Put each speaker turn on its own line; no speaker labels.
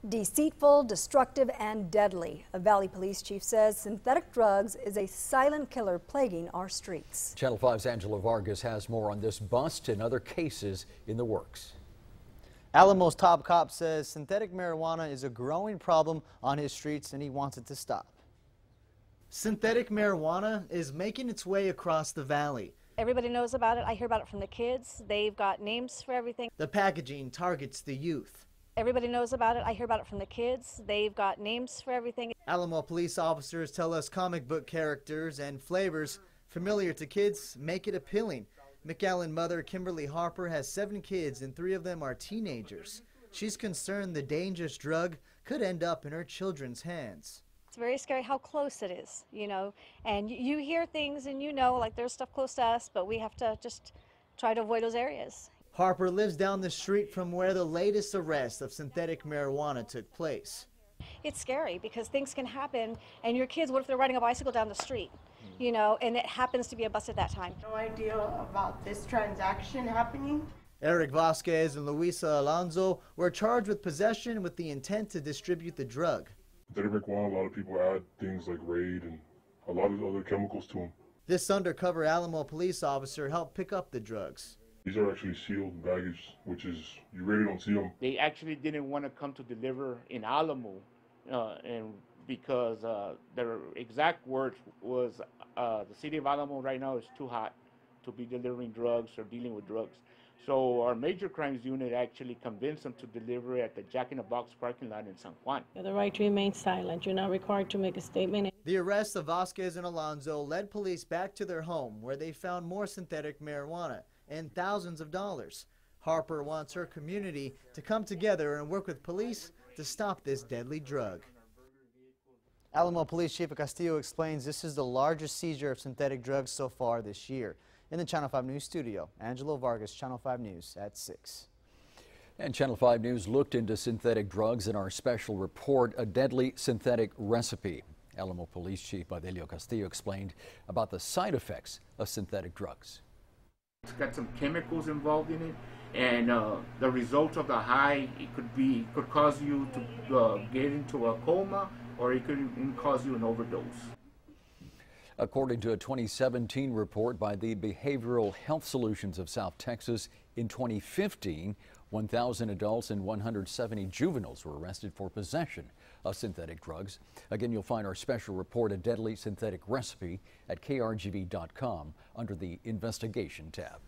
Deceitful, destructive, and deadly. A Valley police chief says synthetic drugs is a silent killer plaguing our streets.
Channel 5's Angelo Vargas has more on this bust and other cases in the works.
Alamo's top cop says synthetic marijuana is a growing problem on his streets and he wants it to stop. Synthetic marijuana is making its way across the valley.
Everybody knows about it. I hear about it from the kids. They've got names for everything.
The packaging targets the youth.
Everybody knows about it. I hear about it from the kids. They've got names for everything.
Alamo police officers tell us comic book characters and flavors familiar to kids make it appealing. McAllen mother Kimberly Harper has 7 kids and 3 of them are teenagers. She's concerned the dangerous drug could end up in her children's hands.
It's very scary how close it is, and you hear things and like there's stuff close to us, but we have to just try to avoid those areas.
Harper lives down the street from where the latest arrest of synthetic marijuana took place.
It's scary because things can happen and your kids, what if they're riding a bicycle down the street, and it happens to be a bus at that time.
No idea about this transaction happening.
Eric Vasquez and Luisa Alonso were charged with possession with the intent to distribute the drug.
Synthetic marijuana, a lot of people add things like Raid and a lot of other chemicals to them.
This undercover Alamo police officer helped pick up the drugs.
These are actually sealed baggage, which is, you really don't see them.
They actually didn't want to come to deliver in Alamo, and because their exact words was, the city of Alamo right now is too hot to be delivering drugs or dealing with drugs. So our major crimes unit actually convinced them to deliver at the Jack in the Box parking lot in San Juan.
You have the right to remain silent. You're not required to make a statement.
The arrest of Vasquez and Alonso led police back to their home where they found more synthetic marijuana and thousands of dollars. Harper wants her community to come together and work with police to stop this deadly drug. Alamo Police Chief Castillo explains this is the largest seizure of synthetic drugs so far this year. In the Channel 5 News studio, Angelo Vargas, Channel 5 News at 6.
And Channel 5 News looked into synthetic drugs in our special report, A Deadly Synthetic Recipe. Alamo Police Chief Adelio Castillo explained about the side effects of synthetic drugs.
It's got some chemicals involved in it, and the result of the high, it could cause you to get into a coma, or it could even cause you an overdose.
According to a 2017 report by the Behavioral Health Solutions of South Texas, in 2015, 1,000 adults and 170 juveniles were arrested for possession of synthetic drugs. Again, you'll find our special report, A Deadly Synthetic Recipe, at krgv.com under the Investigation tab.